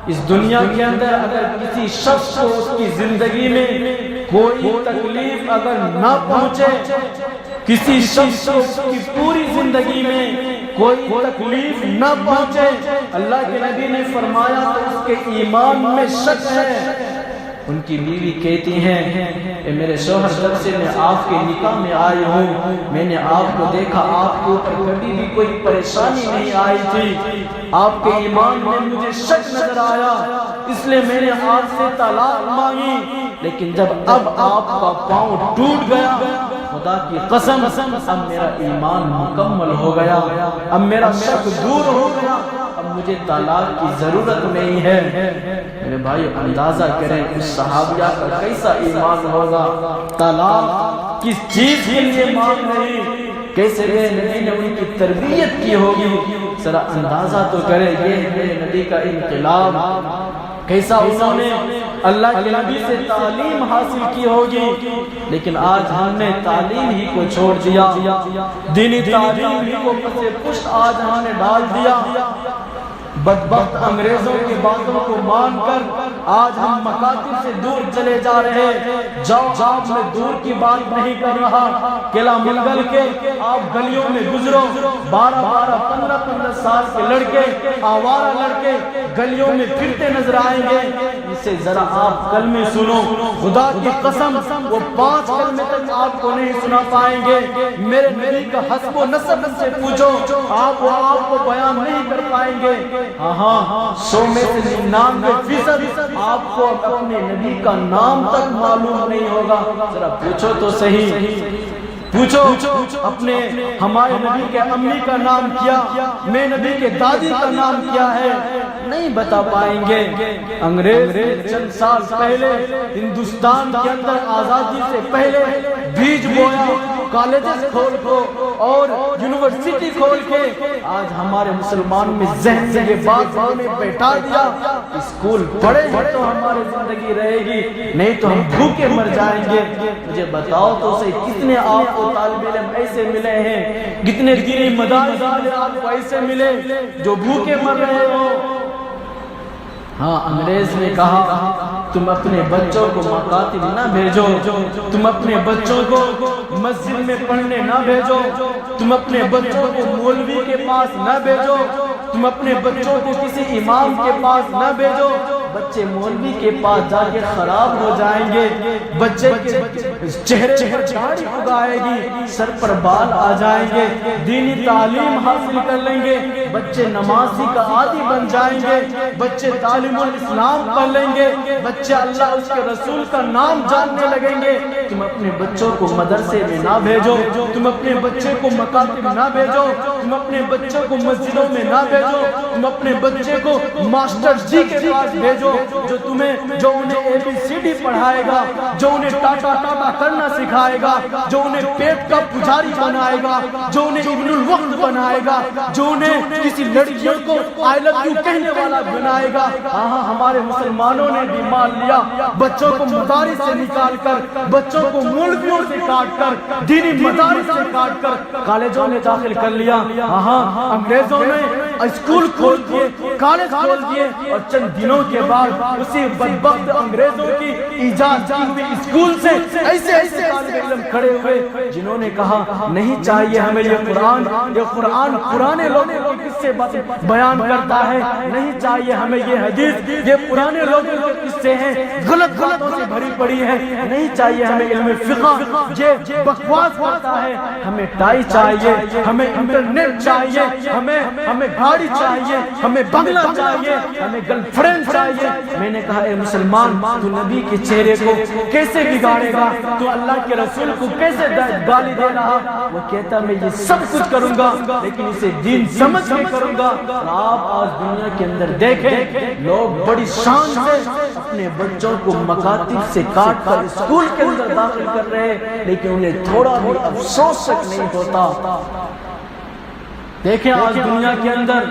اس دنیا کے اندر اگر کسی شخص کو اس کی زندگی میں کوئی تکلیف اگر نہ پہنچے، کسی شخص کو اس کی پوری زندگی میں کوئی تکلیف نہ پہنچے، اللہ کے نبی نے فرمایا تو اس کے ایمان میں شک ہے۔ ان کی بیوی کہتی ہیں اے میرے شوہر جب سے میں آپ کے نکاح میں آئی ہوں میں نے آپ کو دیکھا، آپ کے اوپر کبھی بھی کوئی پریشانی نہیں آئی تھی، آپ کے ایمان میں مجھے شک نظر آیا، اس لیے میں نے آپ سے طلاق مانگی، لیکن جب اب آپ کا پاؤں ٹوٹ گیا خدا کی قسم اب میرا ایمان مکمل ہو گیا، اب میرا شک دور ہو گیا، اب مجھے طلاق کی ضرورت نہیں ہے۔ میرے بھائی اندازہ کریں اس صحابیہ کا کیسا ایمان ہوگا، طلاق کس چیز کے لیے مانگ رہی، کیسے میرے نبی نے ان کی تربیت کی ہوگی، ذرا اندازہ تو کریں یہ میرے نبی کا انقلاب، کیسا انہوں نے اللہ کے نبی سے تعلیم حاصل کی ہوگی۔ لیکن آج ہم نے تعلیم ہی کو چھوڑ دیا، دینی تعلیم ہی کو پسے پشت آج ہم نے ڈال دیا، بدبخت انگریزوں کی باتوں کو مان کر آج ہم مکاتب سے دور چلے جا رہے ہیں۔ جاؤ میں دور کی بات نہیں کر رہا، قلعہ منگل کے آپ گلیوں میں گزرو، 12 15 سال کے لڑکے، آوارہ لڑکے گلیوں میں پھرتے نظر آئیں گے، اسے ذرا آپ کلمے سنو، خدا کی قسم وہ 5 کلمے تک آپ کو نہیں سنا پائیں گے، میرے نبی کا حسب و نسب سے پوچھو آپ کو بیان نہیں کر پائیں گے۔ ہاں 100 میں سے 99% آپ کو اپنے نبی کا نام تک معلوم نہیں ہوگا، ذرا پوچھو تو صحیح، پوچھو اپنے ہمارے نبی کے امی کا نام کیا، میں نبی کے دادی کا نام کیا ہے، نہیں بتا پائیں گے۔ انگریز چند سال پہلے ہندوستان کے اندر آزادی سے پہلے بیج بویا، کالجز کھول کو اور یونیورسٹی کھول کے آج ہمارے مسلمان میں ذہن سے یہ بات نے بیٹھا دیا، اسکول پڑھے تو ہماری زندگی رہے گی، نہیں تو ہم بھوکے مر جائیں گے۔ مجھے بتاؤ تو صحیح کتنے آپ کو طالب علم ایسے ملے ہیں، کتنے دینی مدارس والے آپ کو ایسے ملے جو بھوکے مر رہے ہو؟ ہاں انگریز نے کہا تم اپنے بچوں کو مکاتب نہ بھیجو، تم اپنے بچوں کو مسجد میں پڑھنے نہ بھیجو، تم اپنے بچوں کو مولوی کے پاس نہ بھیجو، تم اپنے بچوں کو کسی امام کے پاس نہ بھیجو، بچے مولوی کے پاس جا کے خراب ہو جائیں گے، بچے چہرے پر داڑھی اگائے گی، سر پر بال آ جائیں گے، دینی تعلیم حاصل کر لیں گے، بچے نمازی کا عادی بن جائیں گے، بچے تعلیم الاسلام پڑھ لیں گے، بچے اللہ اس کے رسول کا نام جاننے لگیں گے۔ تم اپنے بچوں کو مدرسے میں نہ بھیجو، تم اپنے بچے کو مکاتب نہ بھیجو، تم اپنے بچوں کو مسجدوں میں نہ بھیجو، تم اپنے بچے کو ماسٹر جی کے پاس بھیجو جو انہیں اے بی سی ڈی پڑھائے گا، جو انہیں ٹاٹا کرنا سکھائے گا، جو انہیں پیٹ کا پجاری بنائے گا، جو انہیں ابن الوقت بنائے گا، جو انہیں کسی لڑکیوں کو آئی لو یو کہنے والا بنائے گا۔ ہاں ہمارے مسلمانوں نے بھی مان لیا، بچوں کو مدارس سے نکال کر، بچوں کو مولویوں سے کاٹ کر، دینی مدارس سے کاٹ کر کالجوں میں داخل کر لیا۔ ہاں انگریزوں نے اسکول کھول دیے، کالج کھول دیے، اور چند دنوں کے بعد اسی بدبخت انگریزوں کی ایجاد کی ہوئی اسکول سے ایسے طالب علم کھڑے ہوئے جنہوں نے کہا نہیں چاہیے ہمیں یہ قرآن پرانے لوگوں کے قصے بیان کرتا ہے، نہیں چاہیے ہمیں یہ حدیث، یہ پرانے لوگوں کے قصے ہیں، غلطوں سے بھری پڑی ہے، نہیں چاہیے ہمیں علم فقہ، یہ بکواس کرتا ہے، ہمیں ٹائی چاہیے، ہمیں انٹرنیٹ چاہیے، ہمیں گاڑی چاہیے، ہمیں بنگلہ چاہیے، ہمیں گرل فرینڈ چاہیے۔ میں نے کہا اے مسلمان، تو نبی کے چہرے کو کیسے بگاڑے گا؟ تو اللہ کے رسول کو کیسے گالی دے رہا؟ وہ کہتا میں یہ سب کچھ کروں گا لیکن اسے دین سمجھ کے کروں گا۔ اور آپ آج دنیا کے اندر دیکھیں، لوگ بڑی شان سے اپنے بچوں کو مکاتب سے کاٹ کر اسکول کے اندر داخل کر رہے ہیں، لیکن انہیں تھوڑا بھی افسوس تک نہیں ہوتا۔ دیکھیں آج دنیا کے اندر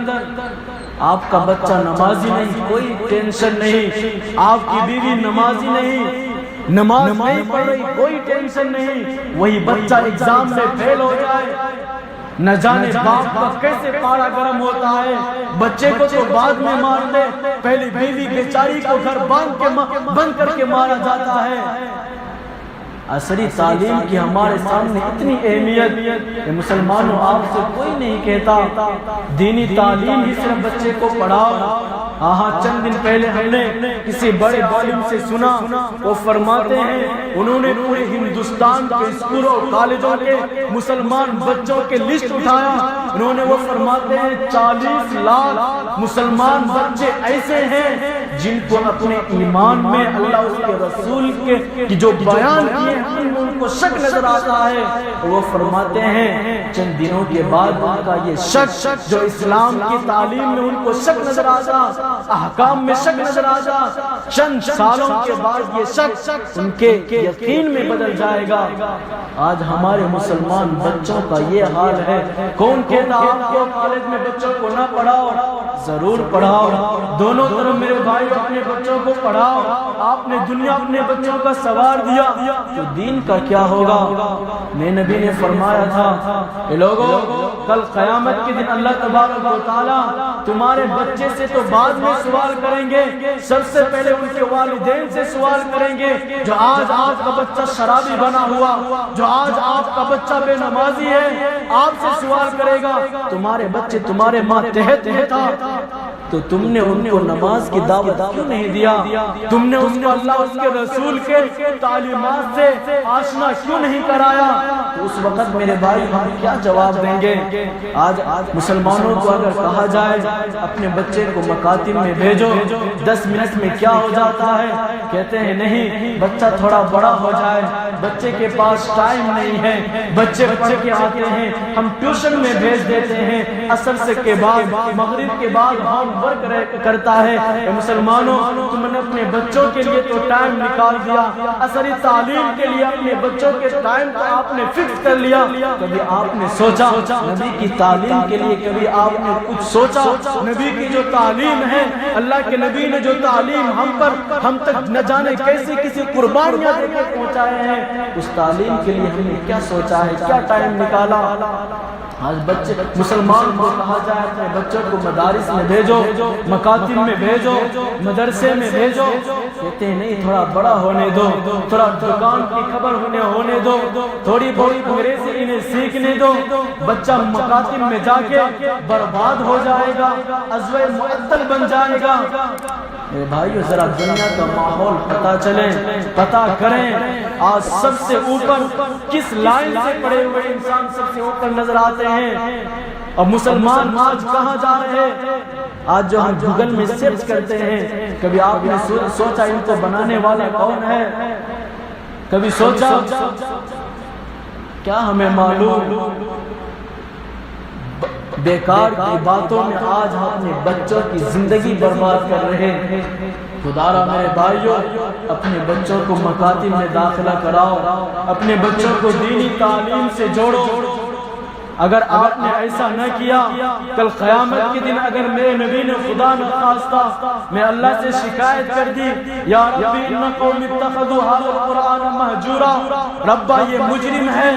آپ کا بچہ نمازی نہیں، کوئی ٹینشن نہیں، آپ کی بیوی نمازی نہیں، نماز نہیں پڑھ رہی، کوئی ٹینشن نہیں، وہی بچہ ایگزام میں فیل ہو جائے، نہ جانے باپ کا کیسے پارا گرم ہوتا ہے، بچے کو تو بعد میں مار دے، پہلی بیوی بیچاری کو گھر بند کر کے مارا جاتا ہے۔ عصری تعلیم کی ہمارے سامنے اتنی اہمیت کہ مسلمانوں آپ سے کوئی نہیں کہتا دینی تعلیم ہی صرف بچے کو پڑھاؤ۔ چند دن پہلے ہم نے کسی بڑے عالم سے سنا، وہ فرماتے ہیں انہوں نے پورے ہندوستان کے اسکولوں اور کالجوں کے مسلمان بچوں کے لسٹ اٹھایا، انہوں نے وہ فرماتے ہیں 40 لاکھ مسلمان بچے ایسے ہیں جن کو اپنے ایمان میں اللہ اس کے رسول کے جو بیان کیے ان کو شک نظر آتا ہے۔ وہ فرماتے ہیں چند دنوں کے بعد ان کا یہ شک جو اسلام کی تعلیم میں ان کو شک نظر آتا، احکام میں شک نظر آتا، چند سالوں کے بعد یہ شک ان کے یقین میں بدل جائے گا۔ آج ہمارے مسلمان بچوں کا یہ حال ہے۔ کون کہتا آپ کو کالج میں بچوں کو نہ پڑھاؤ؟ ضرور پڑھاؤ، دونوں طرف میرے بھائی اپنے بچوں کو پڑھاؤ۔ آپ نے دنیا اپنے بچوں کا سوار دیا تو دین کا کیا ہوگا؟ میں نبی نے فرمایا تھا اے لوگو، کل قیامت کے دن اللہ تبارک و تعالی تمہارے بچے سے تو بعد میں سوال کریں گے، سب سے پہلے ان کے والدین سے سوال کریں گے۔ جو آج آپ کا بچہ شرابی بنا ہوا، جو آج آپ کا بچہ بے نمازی ہے، آپ سے سوال کرے گا تمہارے بچے تمہارے ماتحت تھا تو تم نے ان کو نماز کی دعوت کیوں نہیں دیا؟ تم نے اس کو اللہ اس کے رسول کے تعلیمات سے آشنا کیوں نہیں کرایا؟ تو اس وقت میرے بھائی ہم کیا جواب دیں گے؟ آج مسلمانوں کو اگر کہا جائے اپنے بچے کو مکاتب میں بھیجو، 10 منٹ میں کیا ہو جاتا ہے؟ کہتے ہیں نہیں، بچہ تھوڑا بڑا ہو جائے، بچے کے پاس ٹائم نہیں ہے، بچے پڑھ کے آتے ہیں، ہم ٹیوشن میں بھیج دیتے ہیں، عصر سے کے بعد مغرب کے بعد ہوم ورک کرتا ہے۔ اے مسلمانوں، تم نے اپنے بچوں کے لیے تو ٹائم نکال دیا، عصری تعلیم کے لیے اپنے بچوں کے ٹائم کو آپ نے فکس کر لیا، کبھی آپ نے سوچا نبی کی تعلیم کے لیے؟ کبھی آپ نے کچھ سوچا نبی کی جو تعلیم ہے، اللہ کے نبی نے جو تعلیم ہم تک نہ جانے کیسی کسی قربانیاں دے کے پہنچائے ہیں، اس تعلیم کے لیے ہم نے کیا سوچا ہے، کیا ٹائم نکالا؟ آج بچے مسلمان کو کہا جائے اپنے بچوں کو مدارس میں بھیجو، مکاتب میں بھیجو، مدرسے میں بھیجو، کہتے ہیں نہیں، تھوڑا بڑا ہونے دو، تھوڑا دکان کی خبر ہونے دو، تھوڑی بہت انگریزی انہیں سیکھنے دو، بچہ مکاتب میں جا کے برباد ہو جائے گا، عضو معطل بن جائے گا۔ میرے بھائیو ذرا دنیا کا ماحول پتہ چلیں، پتہ کریں آج سب سے اوپر کس لائن سے پڑے ہوئے انسان سب سے اوپر نظر آتے ہیں، اور مسلمان آج کہاں جا رہے ہیں؟ آج جو ہم گوگل میں سرچ کرتے ہیں، کبھی آپ نے سوچا ان کو بنانے والا کون ہے؟ کبھی سوچا؟ کیا ہمیں معلوم؟ بیکار کی باتوں میں آج ہم اپنے بچوں کی زندگی برباد کر رہے ہیں۔ خدا را میرے بھائیوں، اپنے بچوں کو مکاتب میں داخلہ کراؤ، اپنے بچوں کو دینی تعلیم سے جوڑو۔ اگر آپ نے ایسا نہ کیا، کل قیامت کے دن اگر میرے نبی نے خدا نخواستہ میں اللہ سے شکایت کر دی، یا ربی ان قوم اتخذوا هذا القرآن مہجورا، ربا یہ مجرم ہے،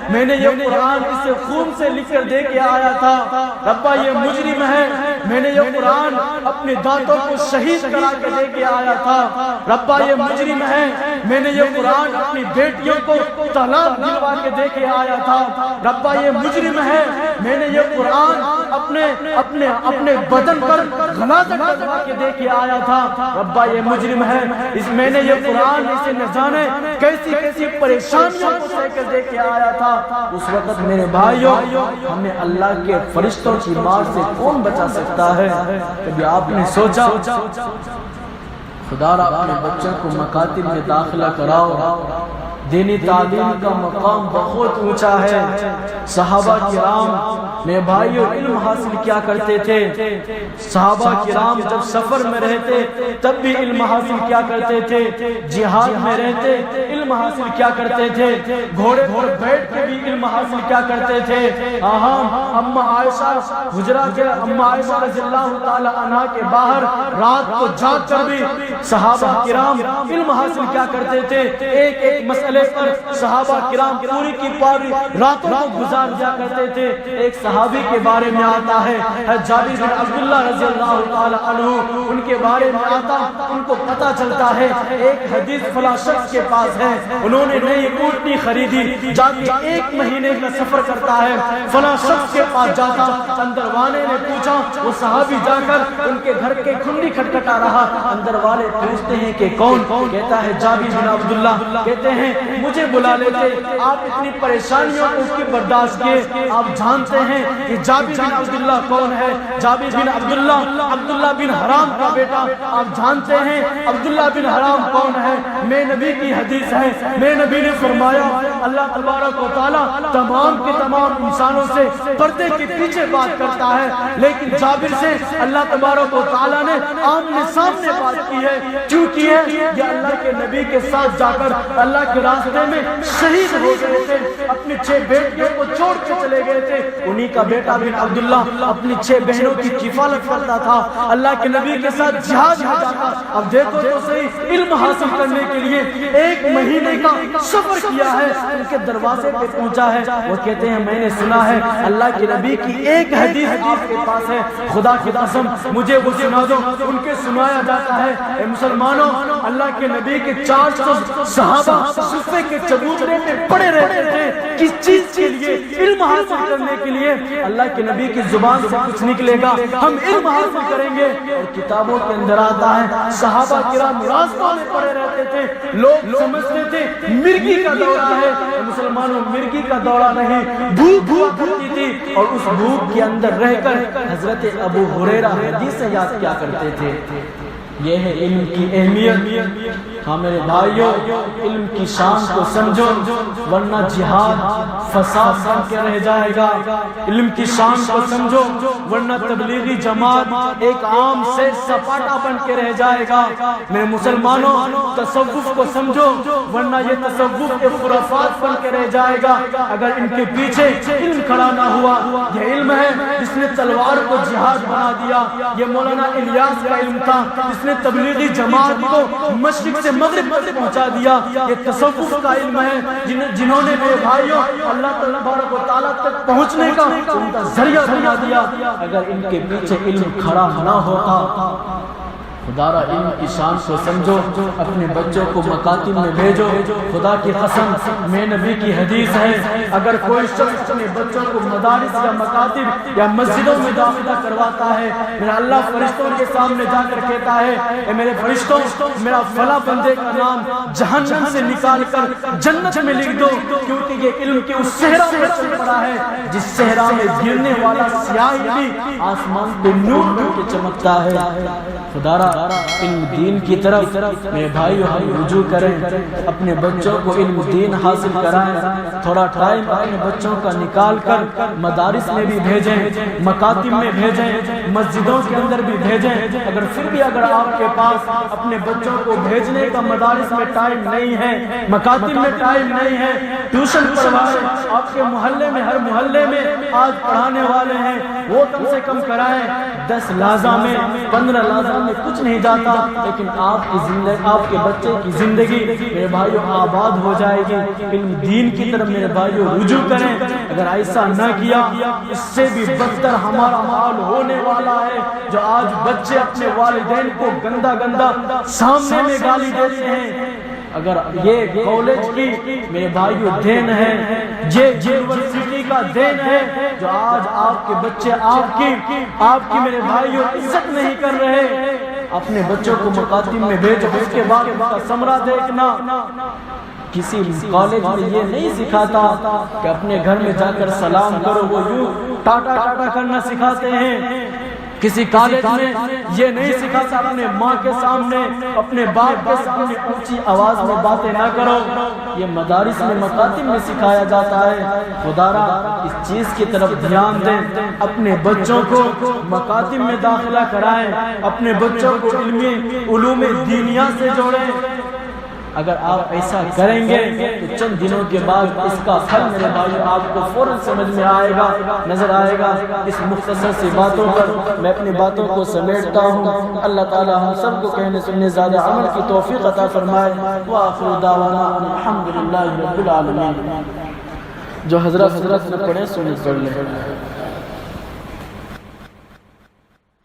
میں نے یہ قرآن اسے خون سے لکھ کر دے کے آیا تھا، ربا یہ مجرم ہے، میں نے یہ قرآن اپنے دانتوں کو شہید کرا کے دے کے آیا تھا، ربا یہ مجرم ہے، میں نے یہ قرآن اپنی بیٹیوں کو طلاق دلوا کے دے کے آیا تھا، ربا یہ مجرم ہے، میں نے یہ قرآن اپنے بدن پر غلاظت ڈلوا کے دے کے آیا تھا، ربا یہ مجرم ہے، میں نے یہ قرآن اسے نہ جانے کیسی کیسی پریشانیوں کو سہ کر دے کے آیا تھا۔ اس وقت میرے بھائیوں، ہمیں اللہ کے فرشتوں کی مار سے کون بچا سکتا ہے؟ کبھی آپ نے سوچا؟ خدا را اپنے بچوں کو مکاتب میں داخلہ کراؤ۔ دینی تعلیم کا مقام بہت اونچا ہے۔ صحابہ کرام میرے بھائیوں علم حاصل کیا کرتے تھے، صحابہ کرام جب سفر میں رہتے تب بھی علم حاصل کیا کرتے تھے، جہاد میں رہتے علم حاصل کیا کرتے تھے، گھوڑے پر بیٹھ کے بھی علم حاصل کیا کرتے تھے۔ اما عائشہ حجرہ کے اما عائشہ رضی اللہ تعالی عنہ کے باہر رات کو جاگ کر بھی صحابہ کرام علم حاصل کیا کرتے تھے۔ ایک ایک مسئلے پر صحابہ کرام پوری کی پوری راتوں کو گزار دیا کرتے تھے۔ ایک صحابی کے بارے میں آتا ہے جابر بن عبداللہ رضی اللہ تعالی عنہ، ان کے بارے میں آتا، ان کو پتہ چلتا ہے ایک حدیث فلاں شخص کے پاس ہے، انہوں نے نئی اونٹنی خریدی، جا کے 1 مہینے کا سفر کرتا ہے، فلاں شخص کے پاس جاتا، اندر والے نے پوچھا، وہ صحابی جا کر ان کے گھر کے کھنڈی کھٹکھٹا رہا، اندر والے پوچھتے ہیں کہ کون؟ کہتا ہے جابر بن عبداللہ۔ کہتے ہیں مجھے بلا لیتے، آپ اتنی پریشانیوں کو اس کی برداشت کیے، آپ جانتے ہیں کہ جابر بن عبداللہ کون ہے؟ جابر بن عبداللہ بن حرام کا بیٹا، آپ جانتے ہیں عبداللہ بن حرام کون ہے؟ میں نبی کی حدیث ہے، میں نبی نے فرمایا اللہ تبارک و تعالیٰ تمام کے تمام انسانوں سے پردے کے پیچھے بات کرتا ہے، لیکن جابر سے اللہ تبارک و تعالیٰ نے آمنے سامنے بات کی ہے۔ کیوں کی ہے؟ یہ اللہ کے نبی کے ساتھ جا کر اللہ کے راستے میں شہید ہو گئے تھے، اپنی 6 بیٹیوں کو چھوڑ کے چلے گئے تھے، انہی کا بیٹا بن عبداللہ اپنی 6 بہنوں کی کفالت کرتا تھا، اللہ کے نبی کے ساتھ جہاد میں جاتا۔ اب دیکھو تو صحیح، علم حاصل کرنے کے لیے 1 مہینے کا سفر کیا ہے، ان کے دروازے پہ پہنچا ہے، وہ کہتے ہیں میں نے سنا ہے اللہ کے نبی کی ایک حدیث آپ کے پاس ہے، خدا کی قسم مجھے وہ سنا دو۔ ان کے سنایا جاتا ہے اے مسلمانوں، اللہ کے نبی کے 400 صحابہ صفے کے چبوترے میں پڑے رہتے تھے، کس چیز کے لیے؟ علم حاصل کرنے کے لیے۔ اللہ کے نبی کی زبان سے کچھ نکلے گا، ہم علم حاصل کریں گے، اور کتابوں کے اندر آتا ہے صحابہ کرام راستوں میں پڑے رہتے تھے، لوگ سمجھتے تھے مرغی کا دورہ ہے، مسلمانوں مرغی کا دورہ نہیں، بھوک ہوا کرتی تھی، اور اس بھوک کے اندر رہ کر حضرت ابو ہریرہ حدیث یاد کیا کرتے تھے۔ یہ ہے علم کی اہمیت۔ ہاں میرے بھائیوں، علم کی شان کو سمجھو، ورنہ جہاد فساد بن کے رہ جائے گا۔ علم کی شان کو سمجھو، ورنہ تبلیغی جماعت ایک عام سے سپاٹا بن کے رہ جائے گا۔ میرے مسلمانوں، تصوف کو سمجھو، ورنہ یہ تصوف ایک خرافات بن کے رہ جائے گا اگر ان کے پیچھے علم کھڑا نہ ہوا۔ یہ علم ہے جس نے تلوار کو جہاد بنا دیا، یہ مولانا الیاس کا علم تھا جس نے تبلیغی جماعت کو مشرق سے مغرب تک پہنچا دیا۔ یہ تصوف کا علم ہے جنہوں نے میرے بھائیوں اللہ تبارک و تعالیٰ تک پہنچنے کا ان کا ذریعہ بنا دیا۔ اگر ان کے پیچھے علم کھڑا نہ ہوتا خدا را علم کی شان کو سمجھو، اپنے بچوں کو مکاتب میں بھیجو۔ خدا کی قسم، میں نبی کی حدیث ہے، اگر کوئی شخص اپنے بچوں کو مدارس یا مکاتب یا مسجدوں میں داخلہ کرواتا ہے، میرا اللہ فرشتوں کے سامنے جا کر کہتا ہے اے میرے فرشتوں، میرا فلاں بندے کا نام جہنم سے نکال کر جنت میں لکھ دو، کیونکہ یہ علم کے اس صحرا میں چل پڑا ہے جس صحرا میں گرنے والا سیاہی بھی آسمان پہ نور بن کے چمکتا ہے۔ خدا را علم دین کی طرف میرے بھائیو ہم رجوع کریں، اپنے بچوں کو علم دین حاصل کرائیں، تھوڑا ٹائم اپنے بچوں کا نکال کر مدارس میں بھی بھیجیں، مکاتب میں بھیجیں، مسجدوں کے اندر بھی بھیجیں۔ اگر پھر بھی اگر آپ کے پاس اپنے بچوں کو بھیجنے کا مدارس میں ٹائم نہیں ہے، مکاتب میں ٹائم نہیں ہے، ٹیوشن پڑھوائیں، آپ کے محلے میں ہر محلے میں آج پڑھانے والے ہیں، وہ کم سے کم کرائیں۔ 10 لازہ میں 15 لازہ میں کچھ نہیں جاتا، لیکن آپ کی زندگی، آپ کے بچے کی زندگی میرے بھائیو آباد ہو جائے گی۔ علم دین کی طرف میرے بھائیو رجوع کریں، اگر ایسا نہ کیا اس سے بھی بدتر ہمارا حال ہونے والا ہے۔ جو آج بچے اپنے والدین کو گندا گندا سامنے میں گالی دیتے ہیں، اگر یہ کالج کی میرے بھائیو دین ہے، یہ یونیورسٹی کا دین ہے، جو آج آپ کے بچے آپ کی میرے بھائیو عزت نہیں کر رہے۔ اپنے بچوں کو مکاتب میں بھیجو، اس کے بعد ان کا ثمرہ دیکھنا۔ کسی کالج میں یہ نہیں سکھاتا کہ اپنے گھر میں جا کر سلام کرو، وہ یوں ٹاٹا ٹاٹا کرنا سکھاتے ہیں۔ کسی کالج میں یہ نہیں سکھاتا اپنے ماں کے سامنے، اپنے باپ کے سامنے اونچی آواز میں باتیں نہ کرو، یہ مدارس میں مکاتب میں سکھایا جاتا ہے۔ خدا را اس چیز کی طرف دھیان دیں، اپنے بچوں کو مکاتب میں داخلہ کرائیں، اپنے بچوں کو علوم دینیہ سے جوڑیں۔ اگر آپ ایسا کریں گے تو چند دنوں کے بعد اس کا پھل میرے بھائی آپ کو فوراً سمجھ میں آئے گا، نظر آئے گا۔ اس مختصر سی باتوں پر میں اپنی باتوں کو سمیٹتا ہوں۔ اللہ تعالی ہم سب کو کہنے سننے زیادہ عمل کی توفیق عطا فرمائے۔ وآخر دعوانا الحمدللہ رب العالمین۔ جو حضرت نے پڑھے سنت پڑھ لیں۔